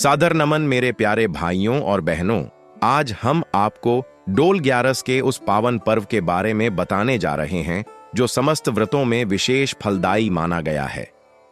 सादर नमन मेरे प्यारे भाइयों और बहनों। आज हम आपको डोल ग्यारस के उस पावन पर्व के बारे में बताने जा रहे हैं जो समस्त व्रतों में विशेष फलदायी माना गया है।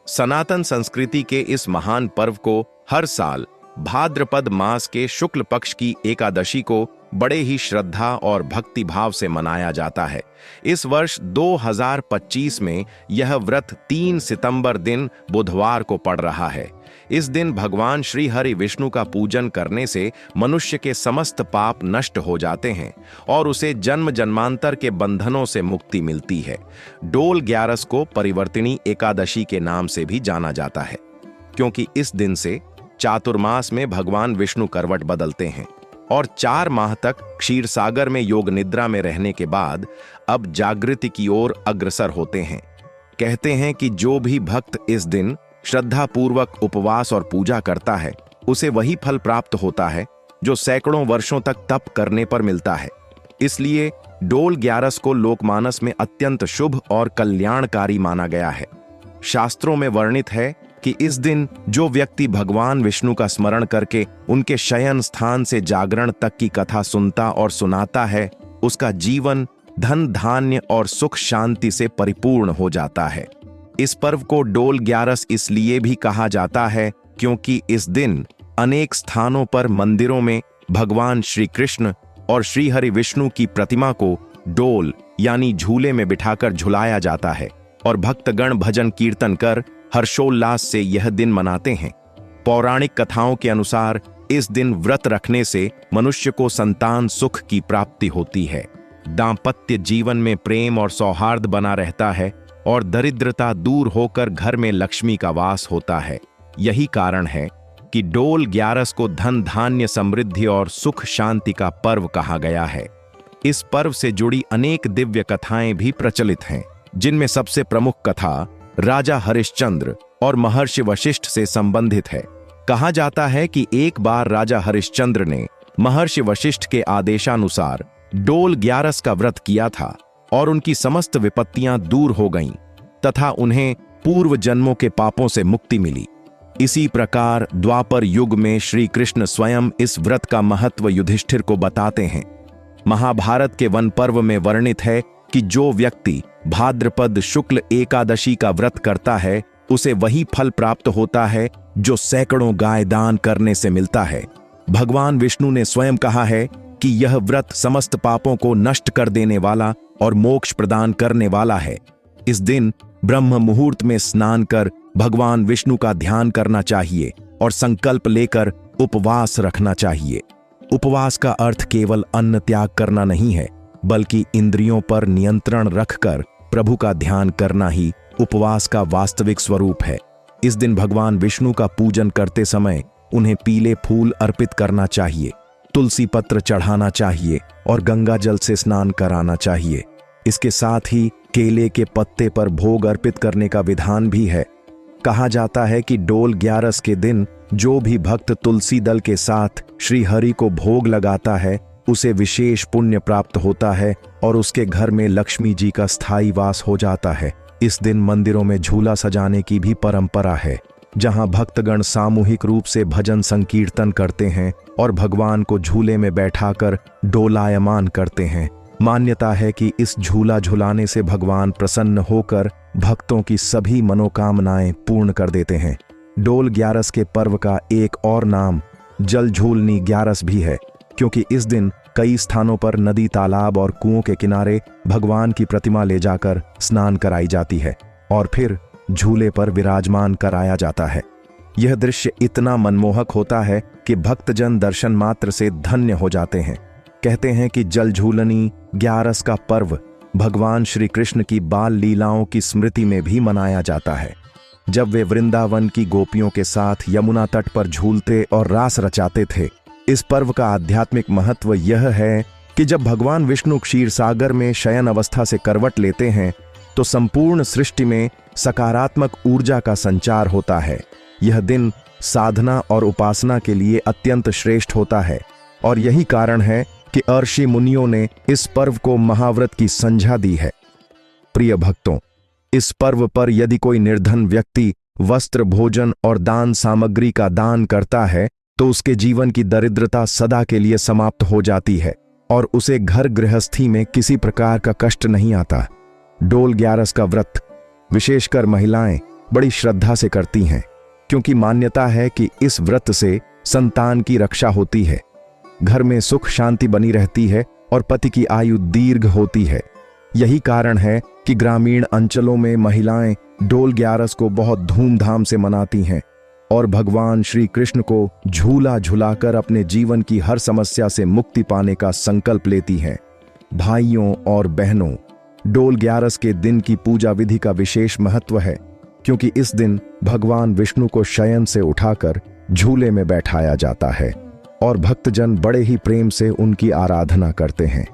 सनातन संस्कृति के इस महान पर्व को हर साल भाद्रपद मास के शुक्ल पक्ष की एकादशी को बड़े ही श्रद्धा और भक्ति भाव से मनाया जाता है। इस वर्ष 2025 में यह व्रत 3 सितंबर दिन बुधवार को पड़ रहा है। इस दिन भगवान श्री हरि विष्णु का पूजन करने से मनुष्य के समस्त पाप नष्ट हो जाते हैं और उसे जन्म जन्मांतर के बंधनों से मुक्ति मिलती है। डोल ग्यारस को परिवर्तिनी एकादशी के नाम से भी जाना जाता है, क्योंकि इस दिन से चातुर्मास में भगवान विष्णु करवट बदलते हैं और 4 माह तक क्षीर सागर में योग निद्रा में रहने के बाद अब जागृति की ओर अग्रसर होते हैं। कहते हैं कि जो भी भक्त इस दिन श्रद्धा पूर्वक उपवास और पूजा करता है उसे वही फल प्राप्त होता है जो सैकड़ों वर्षों तक तप करने पर मिलता है। इसलिए डोल ग्यारस को लोकमानस में अत्यंत शुभ और कल्याणकारी माना गया है। शास्त्रों में वर्णित है कि इस दिन जो व्यक्ति भगवान विष्णु का स्मरण करके उनके शयन स्थान से जागरण तक की कथा सुनता और सुनाता है, उसका जीवन धन धान्य और सुख शांति से परिपूर्ण हो जाता है। इस पर्व को डोल ग्यारस इसलिए भी कहा जाता है क्योंकि इस दिन अनेक स्थानों पर मंदिरों में भगवान श्री कृष्ण और श्री हरि विष्णु की प्रतिमा को डोल यानी झूले में बिठाकर झुलाया जाता है और भक्तगण भजन कीर्तन कर हर्षोल्लास से यह दिन मनाते हैं। पौराणिक कथाओं के अनुसार इस दिन व्रत रखने से मनुष्य को संतान सुख की प्राप्ति होती है, दांपत्य जीवन में प्रेम और सौहार्द बना रहता है और दरिद्रता दूर होकर घर में लक्ष्मी का वास होता है। यही कारण है कि डोल ग्यारस को धन धान्य समृद्धि और सुख शांति का पर्व कहा गया है। इस पर्व से जुड़ी अनेक दिव्य कथाएं भी प्रचलित हैं, जिनमें सबसे प्रमुख कथा राजा हरिश्चंद्र और महर्षि वशिष्ठ से संबंधित है। कहा जाता है कि एक बार राजा हरिश्चंद्र ने महर्षि वशिष्ठ के आदेशानुसार डोल ग्यारस का व्रत किया था और उनकी समस्त विपत्तियां दूर हो गईं तथा उन्हें पूर्व जन्मों के पापों से मुक्ति मिली। इसी प्रकार द्वापर युग में श्री कृष्ण स्वयं इस व्रत का महत्व युधिष्ठिर को बताते हैं। महाभारत के वन पर्व में वर्णित है कि जो व्यक्ति भाद्रपद शुक्ल एकादशी का व्रत करता है उसे वही फल प्राप्त होता है जो सैकड़ों गाय दान करने से मिलता है। भगवान विष्णु ने स्वयं कहा है कि यह व्रत समस्त पापों को नष्ट कर देने वाला और मोक्ष प्रदान करने वाला है। इस दिन ब्रह्म मुहूर्त में स्नान कर भगवान विष्णु का ध्यान करना चाहिए और संकल्प लेकर उपवास रखना चाहिए। उपवास का अर्थ केवल अन्न त्याग करना नहीं है, बल्कि इंद्रियों पर नियंत्रण रखकर प्रभु का ध्यान करना ही उपवास का वास्तविक स्वरूप है। इस दिन भगवान विष्णु का पूजन करते समय उन्हें पीले फूल अर्पित करना चाहिए, तुलसी पत्र चढ़ाना चाहिए और गंगा जल से स्नान कराना चाहिए। इसके साथ ही केले के पत्ते पर भोग अर्पित करने का विधान भी है। कहा जाता है कि डोल ग्यारस के दिन जो भी भक्त तुलसी दल के साथ श्री हरि को भोग लगाता है उसे विशेष पुण्य प्राप्त होता है और उसके घर में लक्ष्मी जी का स्थायी वास हो जाता है। इस दिन मंदिरों में झूला सजाने की भी परंपरा है, जहां भक्तगण सामूहिक रूप से भजन संकीर्तन करते हैं और भगवान को झूले में बैठाकर डोलायमान करते हैं। मान्यता है कि इस झूला झुलाने से भगवान प्रसन्न होकर भक्तों की सभी मनोकामनाएं पूर्ण कर देते हैं। डोल ग्यारस के पर्व का एक और नाम जल झूलनी ग्यारस भी है, क्योंकि इस दिन कई स्थानों पर नदी, तालाब और कुओं के किनारे भगवान की प्रतिमा ले जाकर स्नान कराई जाती है और फिर झूले पर विराजमान कराया जाता है। यह दृश्य इतना मनमोहक होता है कि भक्तजन दर्शन मात्र से धन्य हो जाते हैं। कहते हैं कि जल झूलनी ग्यारस का पर्व भगवान श्री कृष्ण की बाल लीलाओं की स्मृति में भी मनाया जाता है। जब वे वृंदावन की गोपियों के साथ यमुना तट पर झूलते और रास रचाते थे। इस पर्व का आध्यात्मिक महत्व यह है कि जब भगवान विष्णु क्षीर सागर में शयन अवस्था से करवट लेते हैं तो संपूर्ण सृष्टि में सकारात्मक ऊर्जा का संचार होता है। यह दिन साधना और उपासना के लिए अत्यंत श्रेष्ठ होता है और यही कारण है कि ऋषि मुनियों ने इस पर्व को महाव्रत की संज्ञा दी है। प्रिय भक्तों, इस पर्व पर यदि कोई निर्धन व्यक्ति वस्त्र, भोजन और दान सामग्री का दान करता है तो उसके जीवन की दरिद्रता सदा के लिए समाप्त हो जाती है और उसे घर गृहस्थी में किसी प्रकार का कष्ट नहीं आता। डोल ग्यारस का व्रत विशेषकर महिलाएं बड़ी श्रद्धा से करती हैं, क्योंकि मान्यता है कि इस व्रत से संतान की रक्षा होती है, घर में सुख शांति बनी रहती है और पति की आयु दीर्घ होती है। यही कारण है कि ग्रामीण अंचलों में महिलाएं डोल ग्यारस को बहुत धूमधाम से मनाती हैं और भगवान श्री कृष्ण को झूला झुलाकर अपने जीवन की हर समस्या से मुक्ति पाने का संकल्प लेती हैं। भाइयों और बहनों, डोल ग्यारस के दिन की पूजा विधि का विशेष महत्व है, क्योंकि इस दिन भगवान विष्णु को शयन से उठाकर झूले में बैठाया जाता है और भक्तजन बड़े ही प्रेम से उनकी आराधना करते हैं।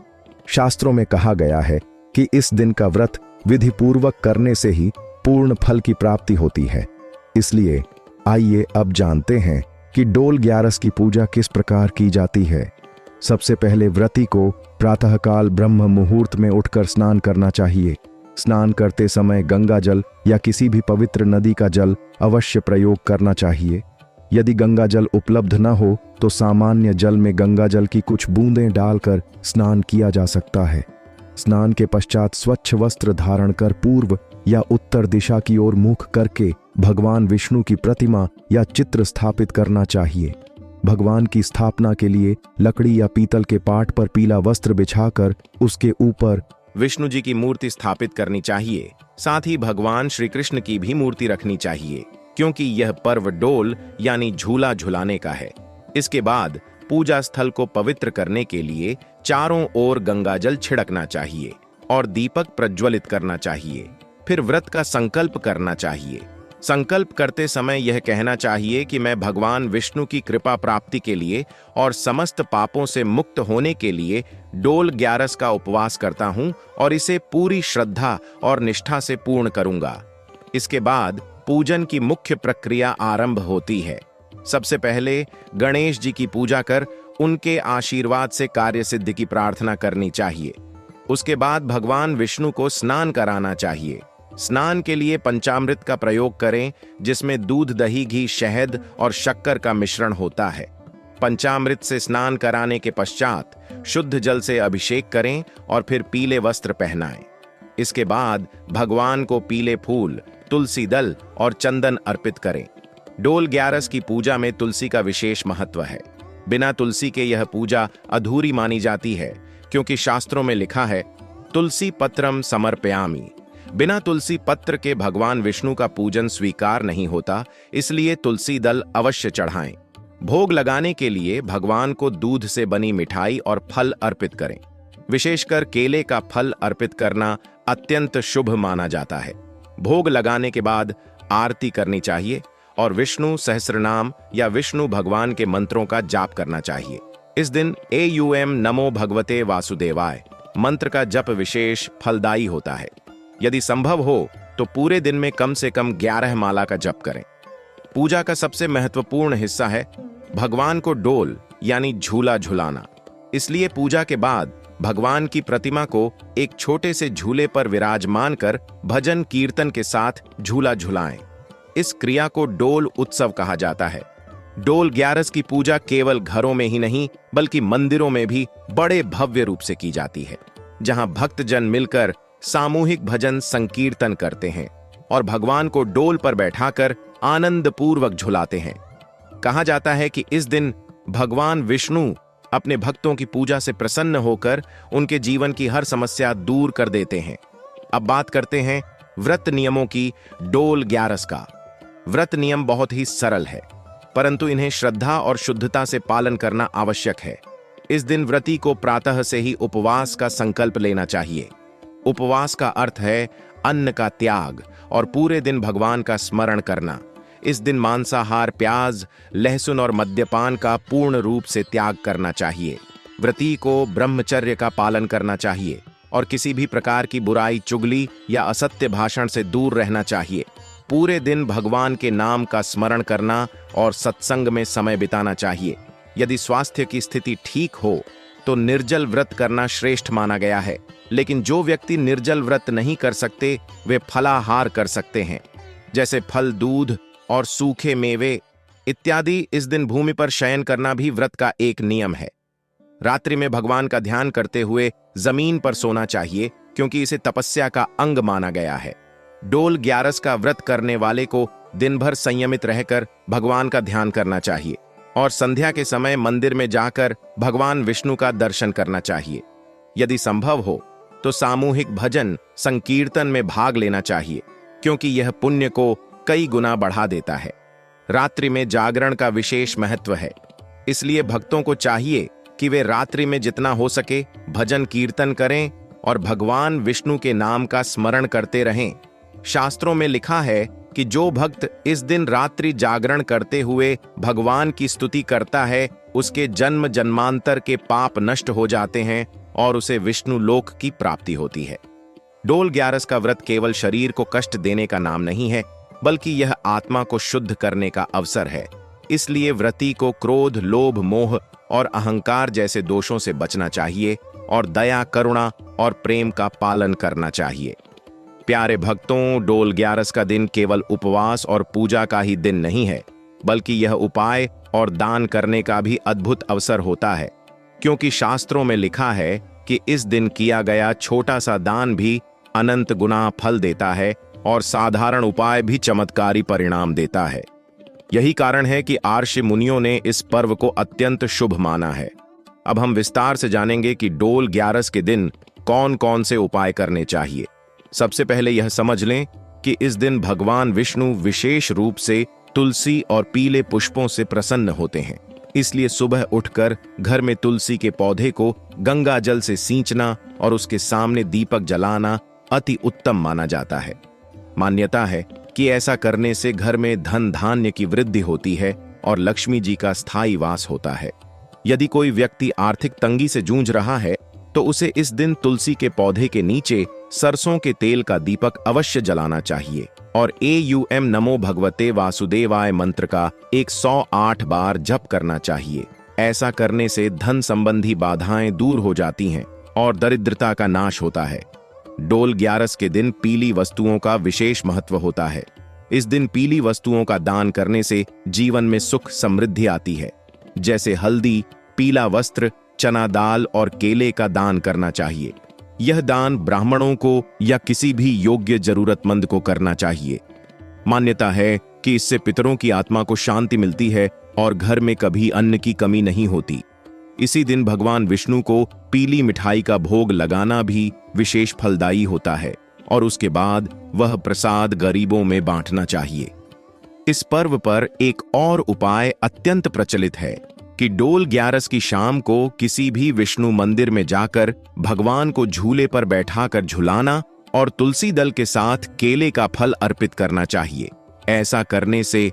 शास्त्रों में कहा गया है कि इस दिन का व्रत विधि पूर्वक करने से ही पूर्ण फल की प्राप्ति होती है। इसलिए आइए अब जानते हैं कि डोल ग्यारस की पूजा किस प्रकार की जाती है। सबसे पहले व्रती को प्रातःकाल ब्रह्म मुहूर्त में उठकर स्नान करना चाहिए। स्नान करते समय गंगा जल या किसी भी पवित्र नदी का जल अवश्य प्रयोग करना चाहिए। यदि गंगा जल उपलब्ध न हो तो सामान्य जल में गंगा जल की कुछ बूंदें डालकर स्नान किया जा सकता है। स्नान के पश्चात स्वच्छ वस्त्र धारण कर पूर्व या उत्तर दिशा की ओर मुख करके भगवान विष्णु की प्रतिमा या चित्र स्थापित करना चाहिए। भगवान की स्थापना के लिए लकड़ी या पीतल के पाट पर पीला वस्त्र बिछाकर उसके ऊपर विष्णु जी की मूर्ति स्थापित करनी चाहिए। साथ ही भगवान श्री कृष्ण की भी मूर्ति रखनी चाहिए, क्योंकि यह पर्व डोल यानी झूला झुलाने का है। इसके बाद पूजा स्थल को पवित्र करने के लिए चारों ओर गंगाजल छिड़कना चाहिए और दीपक प्रज्वलित करना चाहिए। फिर व्रत का संकल्प करना चाहिए। संकल्प करते समय यह कहना चाहिए कि मैं भगवान विष्णु की कृपा प्राप्ति के लिए और समस्त पापों से मुक्त होने के लिए डोल ग्यारस का उपवास करता हूं और इसे पूरी श्रद्धा और निष्ठा से पूर्ण करूंगा। इसके बाद पूजन की मुख्य प्रक्रिया आरंभ होती है। सबसे पहले गणेश जी की पूजा कर उनके आशीर्वाद से कार्य सिद्धि की प्रार्थना करनी चाहिए। उसके बाद भगवान विष्णु को स्नान कराना चाहिए। स्नान के लिए पंचामृत का प्रयोग करें, जिसमें दूध, दही, घी, शहद और शक्कर का मिश्रण होता है। पंचामृत से स्नान कराने के पश्चात शुद्ध जल से अभिषेक करें और फिर पीले वस्त्र पहनाएं। इसके बाद भगवान को पीले फूल, तुलसी दल और चंदन अर्पित करें। डोल ग्यारस की पूजा में तुलसी का विशेष महत्व है। बिना तुलसी के यह पूजा अधूरी मानी जाती है, क्योंकि शास्त्रों में लिखा है, तुलसी पत्रम समर्पयामि। बिना तुलसी पत्र के भगवान विष्णु का पूजन स्वीकार नहीं होता, इसलिए तुलसी दल अवश्य चढ़ाएं। भोग लगाने के लिए भगवान को दूध से बनी मिठाई और फल अर्पित करें। विशेषकर केले का फल अर्पित करना अत्यंत शुभ माना जाता है। भोग लगाने के बाद आरती करनी चाहिए और विष्णु सहस्रनाम या विष्णु भगवान के मंत्रों का जाप करना चाहिए। इस दिन एयूएम नमो भगवते वासुदेवाय मंत्र का जप विशेष फलदायी होता है। यदि संभव हो तो पूरे दिन में कम से कम 11 माला का जप करें। पूजा का सबसे महत्वपूर्ण हिस्सा है भगवान को डोल यानी झूला झुलाना। इसलिए पूजा के बाद भगवान की प्रतिमा को एक छोटे से झूले पर विराजमान कर भजन कीर्तन के साथ झूला झुलाएं। इस क्रिया को डोल उत्सव कहा जाता है। डोल ग्यारस की पूजा केवल घरों में ही नहीं बल्कि मंदिरों में भी बड़े भव्य रूप से की जाती है, जहां भक्तजन मिलकर सामूहिक भजन संकीर्तन करते हैं और भगवान को डोल पर बैठाकर आनंद पूर्वक झुलाते हैं। कहा जाता है कि इस दिन भगवान विष्णु अपने भक्तों की पूजा से प्रसन्न होकर उनके जीवन की हर समस्या दूर कर देते हैं। अब बात करते हैं व्रत नियमों की डोल ग्यारस का। व्रत नियम बहुत ही सरल है, परंतु इन्हें श्रद्धा और शुद्धता से पालन करना आवश्यक है। इस दिन व्रती को प्रातः से ही उपवास का संकल्प लेना चाहिए। उपवास का अर्थ है अन्न का त्याग और पूरे दिन भगवान का स्मरण करना। इस दिन मांसाहार, प्याज, लहसुन और मद्यपान का पूर्ण रूप से त्याग करना चाहिए। व्रती को ब्रह्मचर्य का पालन करना चाहिए और किसी भी प्रकार की बुराई, चुगली या असत्य भाषण से दूर रहना चाहिए। पूरे दिन भगवान के नाम का स्मरण करना और सत्संग में समय बिताना चाहिए। यदि स्वास्थ्य की स्थिति ठीक हो तो निर्जल व्रत करना श्रेष्ठ माना गया है, लेकिन जो व्यक्ति निर्जल व्रत नहीं कर सकते वे फलाहार कर सकते हैं, जैसे फल, दूध और सूखे मेवे। इत्यादि। इस दिन भूमि पर शयन करना भी व्रत का एक नियम है। रात्रि में भगवान का ध्यान करते हुए जमीन पर सोना चाहिए, क्योंकि इसे तपस्या का अंग माना गया है। डोल ग्यारस का व्रत करने वाले को दिन भर संयमित रहकर भगवान का ध्यान करना चाहिए और संध्या के समय मंदिर में जाकर भगवान विष्णु का दर्शन करना चाहिए। यदि संभव हो तो सामूहिक भजन संकीर्तन में भाग लेना चाहिए, क्योंकि यह पुण्य को कई गुना बढ़ा देता है। रात्रि में जागरण का विशेष महत्व है, इसलिए भक्तों को चाहिए कि वे रात्रि में जितना हो सके भजन कीर्तन करें और भगवान विष्णु के नाम का स्मरण करते रहें। शास्त्रों में लिखा है कि जो भक्त इस दिन रात्रि जागरण करते हुए भगवान की स्तुति करता है, उसके जन्म जन्मांतर के पाप नष्ट हो जाते हैं और उसे विष्णु लोक की प्राप्ति होती है। डोल ग्यारस का व्रत केवल शरीर को कष्ट देने का नाम नहीं है, बल्कि यह आत्मा को शुद्ध करने का अवसर है। इसलिए व्रती को क्रोध, लोभ, मोह और अहंकार जैसे दोषों से बचना चाहिए और दया, करुणा और प्रेम का पालन करना चाहिए। प्यारे भक्तों, डोल ग्यारस का दिन केवल उपवास और पूजा का ही दिन नहीं है, बल्कि यह उपाय और दान करने का भी अद्भुत अवसर होता है, क्योंकि शास्त्रों में लिखा है कि इस दिन किया गया छोटा सा दान भी अनंत गुना फल देता है और साधारण उपाय भी चमत्कारी परिणाम देता है। यही कारण है कि आर्षि मुनियों ने इस पर्व को अत्यंत शुभ माना है। अब हम विस्तार से जानेंगे कि डोल ग्यारस के दिन कौन कौन से उपाय करने चाहिए। सबसे पहले यह समझ लें कि इस दिन भगवान विष्णु विशेष रूप से तुलसी और पीले पुष्पों से प्रसन्न होते हैं। इसलिए सुबह उठकर घर में तुलसी के पौधे को गंगा जल से सींचना और उसके सामने दीपक जलाना अति उत्तम माना जाता है। मान्यता है कि ऐसा करने से घर में धन धान्य की वृद्धि होती है और लक्ष्मी जी का स्थायी वास होता है। यदि कोई व्यक्ति आर्थिक तंगी से जूझ रहा है तो उसे इस दिन तुलसी के पौधे के नीचे सरसों के तेल का दीपक अवश्य जलाना चाहिए और AUM नमो भगवते वासुदेवाय मंत्र का 108 बार जप करना चाहिए। ऐसा करने से धन संबंधी बाधाएं दूर हो जाती हैं और दरिद्रता का नाश होता है। डोल ग्यारस के दिन पीली वस्तुओं का विशेष महत्व होता है। इस दिन पीली वस्तुओं का दान करने से जीवन में सुख समृद्धि आती है। जैसे हल्दी, पीला वस्त्र, चना दाल और केले का दान करना चाहिए। यह दान ब्राह्मणों को या किसी भी योग्य जरूरतमंद को करना चाहिए। मान्यता है कि इससे पितरों की आत्मा को शांति मिलती है और घर में कभी अन्न की कमी नहीं होती। इसी दिन भगवान विष्णु को पीली मिठाई का भोग लगाना भी विशेष फलदायी होता है और उसके बाद वह प्रसाद गरीबों में बांटना चाहिए। इस पर्व पर एक और उपाय अत्यंत प्रचलित है कि डोल ग्यारस की शाम को किसी भी विष्णु मंदिर में जाकर भगवान को झूले पर बैठाकर झुलाना और तुलसी दल के साथ केले का फल अर्पित करना चाहिए। ऐसा करने से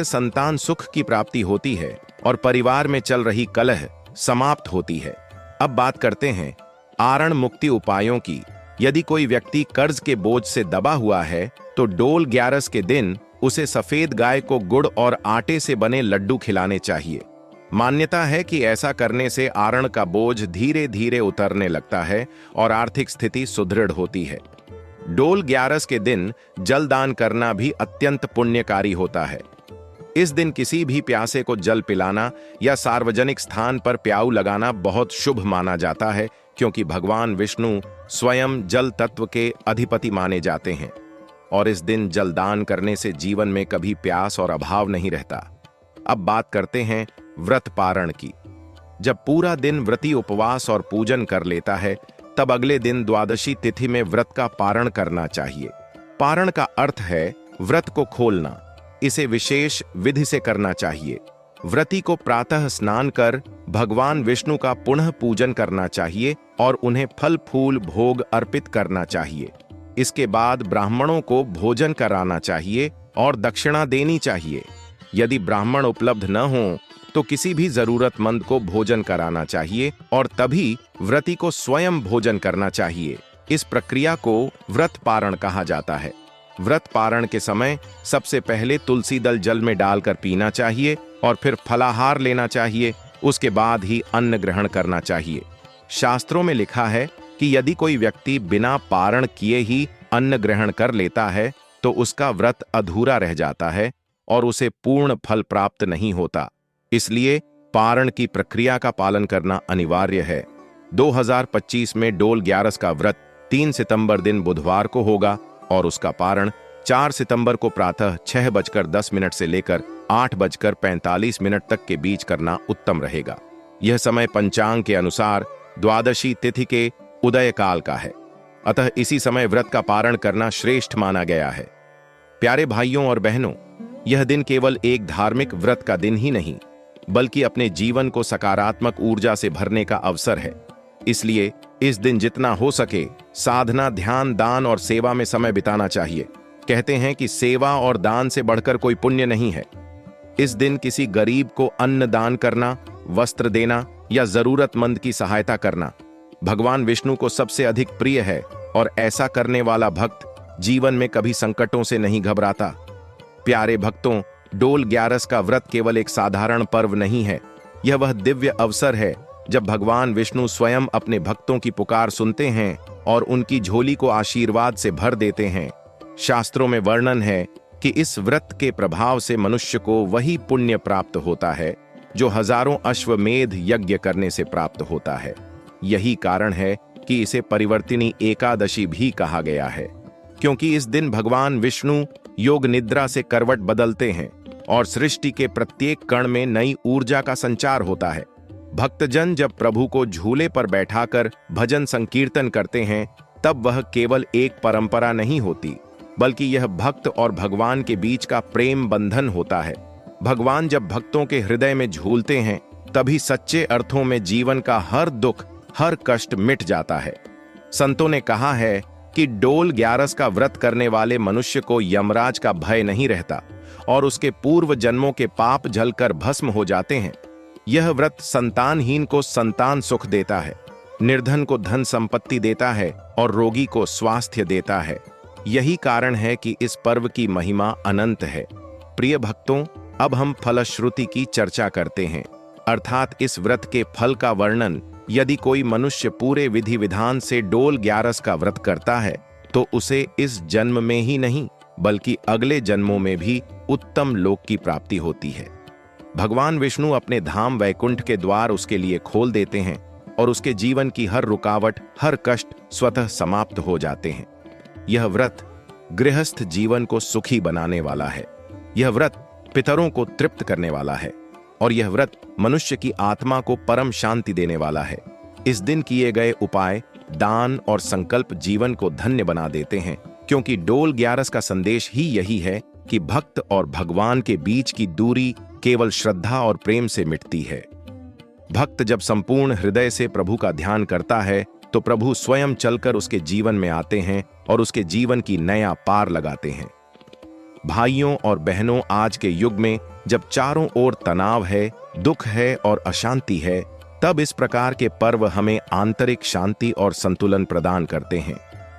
संतान सुख की प्राप्ति होती है और परिवार में चल रही कलह समाप्त होती है। अब बात करते हैं आरण मुक्ति उपायों की। यदि कोई व्यक्ति कर्ज के बोझ से दबा हुआ है तो डोल ग्यारस के दिन उसे सफेद गाय को गुड़ और आटे से बने लड्डू खिलाने चाहिए। मान्यता है कि ऐसा करने से आरण का बोझ धीरे धीरे उतरने लगता है और आर्थिक स्थिति सुदृढ़ होती है। डोल ग्यारस के दिन जल दान करना भी अत्यंत पुण्यकारी होता है। इस दिन किसी भी प्यासे को जल पिलाना या सार्वजनिक स्थान पर प्याऊ लगाना बहुत शुभ माना जाता है, क्योंकि भगवान विष्णु स्वयं जल तत्व के अधिपति माने जाते हैं और इस दिन जल दान करने से जीवन में कभी प्यास और अभाव नहीं रहता। अब बात करते हैं व्रत पारण की। जब पूरा दिन व्रती उपवास और पूजन कर लेता है, तब अगले दिन द्वादशी तिथि में व्रत का पारण करना चाहिए। पारण का अर्थ है व्रत को खोलना। इसे विशेष विधि से करना चाहिए। व्रती को प्रातः स्नान कर भगवान विष्णु का पुनः पूजन करना चाहिए और उन्हें फल फूल भोग अर्पित करना चाहिए। इसके बाद ब्राह्मणों को भोजन कराना चाहिए और दक्षिणा देनी चाहिए। यदि ब्राह्मण उपलब्ध न हो तो किसी भी जरूरतमंद को भोजन कराना चाहिए और तभी व्रती को स्वयं भोजन करना चाहिए। इस प्रक्रिया को व्रत पारण कहा जाता है। व्रत पारण के समय सबसे पहले तुलसी दल जल में डालकर पीना चाहिए और फिर फलाहार लेना चाहिए। उसके बाद ही अन्न ग्रहण करना चाहिए। शास्त्रों में लिखा है कि यदि कोई व्यक्ति बिना पारण किए ही अन्न ग्रहण कर लेता है तो उसका व्रत अधूरा रह जाता है और उसे पूर्ण फल प्राप्त नहीं होता। इसलिए पारण की प्रक्रिया का पालन करना अनिवार्य है। 2025 में डोल ग्यारस का व्रत 3 सितंबर दिन बुधवार को होगा और उसका पारण 4 सितंबर को प्रातः 6:10 से लेकर 8:45 तक के बीच करना उत्तम रहेगा। यह समय पंचांग के अनुसार द्वादशी तिथि के उदय काल का है, अतः इसी समय व्रत का पारण करना श्रेष्ठ माना गया है। प्यारे भाइयों और बहनों, यह दिन केवल एक धार्मिक व्रत का दिन ही नहीं, बल्कि अपने जीवन को सकारात्मक ऊर्जा से भरने का अवसर है। इसलिए इस दिन जितना हो सके साधना, ध्यान, दान और सेवा में समय बिताना चाहिए। कहते हैं कि सेवा और दान से बढ़कर कोई पुण्य नहीं है। इस दिन किसी गरीब को अन्न दान करना, वस्त्र देना या जरूरतमंद की सहायता करना भगवान विष्णु को सबसे अधिक प्रिय है और ऐसा करने वाला भक्त जीवन में कभी संकटों से नहीं घबराता। प्यारे भक्तों, डोल ग्यारस का व्रत केवल एक साधारण पर्व नहीं है, यह वह दिव्य अवसर है जब भगवान विष्णु स्वयं अपने भक्तों की पुकार सुनते हैं और उनकी झोली को आशीर्वाद से भर देते हैं। शास्त्रों में वर्णन है कि इस व्रत के प्रभाव से मनुष्य को वही पुण्य प्राप्त होता है जो हजारों अश्वमेध यज्ञ करने से प्राप्त होता है। यही कारण है कि इसे परिवर्तिनी एकादशी भी कहा गया है, क्योंकि इस दिन भगवान विष्णु योग निद्रा से करवट बदलते हैं और सृष्टि के प्रत्येक कण में नई ऊर्जा का संचार होता है। भक्तजन जब प्रभु को झूले पर बैठाकर भजन संकीर्तन करते हैं, तब वह केवल एक परंपरा नहीं होती, बल्कि यह भक्त और भगवान के बीच का प्रेम बंधन होता है। भगवान जब भक्तों के हृदय में झूलते हैं, तभी सच्चे अर्थों में जीवन का हर दुख, हर कष्ट मिट जाता है। संतों ने कहा है कि डोल ग्यारस का व्रत करने वाले मनुष्य को यमराज का भय नहीं रहता और उसके पूर्व जन्मों के पाप जलकर भस्म हो जाते हैं। यह व्रत संतानहीन को संतान सुख देता है, निर्धन को धन संपत्ति देता है और रोगी को स्वास्थ्य देता है। यही कारण है कि इस पर्व की महिमा अनंत है। प्रिय भक्तों, अब हम फलश्रुति की चर्चा करते हैं, अर्थात इस व्रत के फल का वर्णन। यदि कोई मनुष्य पूरे विधि विधान से डोल ग्यारस का व्रत करता है, तो उसे इस जन्म में ही नहीं बल्कि अगले जन्मों में भी उत्तम लोक की प्राप्ति होती है। भगवान विष्णु अपने धाम वैकुंठ के द्वार उसके लिए खोल देते हैं और उसके जीवन की हर रुकावट, हर कष्ट स्वतः समाप्त हो जाते हैं। यह व्रत गृहस्थ जीवन को सुखी बनाने वाला है। यह व्रत पितरों को तृप्त करने वाला है और यह व्रत मनुष्य की आत्मा को परम शांति देने वाला है। इस दिन किए गए उपाय, दान और संकल्प जीवन को धन्य बना देते हैं, क्योंकि डोल ग्यारस का संदेश ही यही है कि भक्त और भगवान के बीच की दूरी केवल श्रद्धा और प्रेम से मिटती है। भक्त जब संपूर्ण हृदय से प्रभु का ध्यान करता है, तो प्रभु स्वयं चलकर उसके जीवन में आते हैं और उसके जीवन की नया पार लगाते हैं। भाइयों और बहनों, आज के युग में जब चारों ओर तनाव है, दुख है और अशांति है, तब इस प्रकार के पर्व हमें आंतरिक शांति और संतुलन प्रदान करते हैं।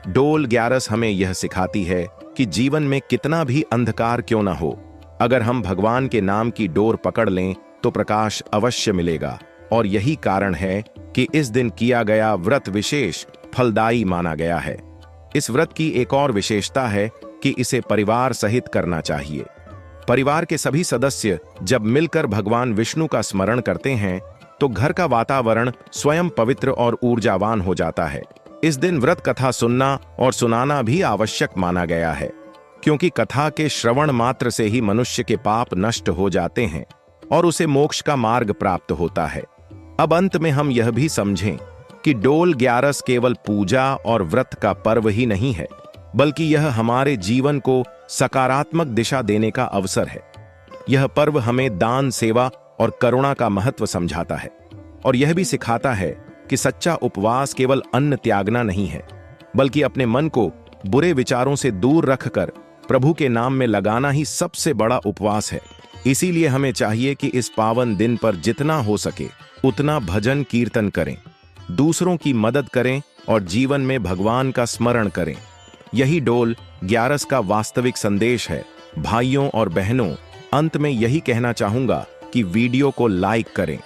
डोल ग्यारस हमें यह सिखाती है कि जीवन में कितना भी अंधकार क्यों न हो, अगर हम भगवान के नाम की डोर पकड़ लें तो प्रकाश अवश्य मिलेगा। और यही कारण है कि इस दिन किया गया व्रत विशेष फलदायी माना गया है। इस व्रत की एक और विशेषता है कि इसे परिवार सहित करना चाहिए। परिवार के सभी सदस्य जब मिलकर भगवान विष्णु का स्मरण करते हैं, तो घर का वातावरण स्वयं पवित्र और ऊर्जावान हो जाता है। इस दिन व्रत कथा सुनना और सुनाना भी आवश्यक माना गया है, क्योंकि कथा के श्रवण मात्र से ही मनुष्य के पाप नष्ट हो जाते हैं और उसे मोक्ष का मार्ग प्राप्त होता है। अब अंत में हम यह भी समझें कि डोल ग्यारस केवल पूजा और व्रत का पर्व ही नहीं है, बल्कि यह हमारे जीवन को सकारात्मक दिशा देने का अवसर है। यह पर्व हमें दान, सेवा और करुणा का महत्व समझाता है और यह भी सिखाता है कि सच्चा उपवास केवल अन्न त्यागना नहीं है, बल्कि अपने मन को बुरे विचारों से दूर रखकर प्रभु के नाम में लगाना ही सबसे बड़ा उपवास है। इसीलिए हमें चाहिए कि इस पावन दिन पर जितना हो सके उतना भजन कीर्तन करें, दूसरों की मदद करें और जीवन में भगवान का स्मरण करें। यही डोल ग्यारस का वास्तविक संदेश है। भाइयों और बहनों, अंत में यही कहना चाहूंगा कि वीडियो को लाइक करें,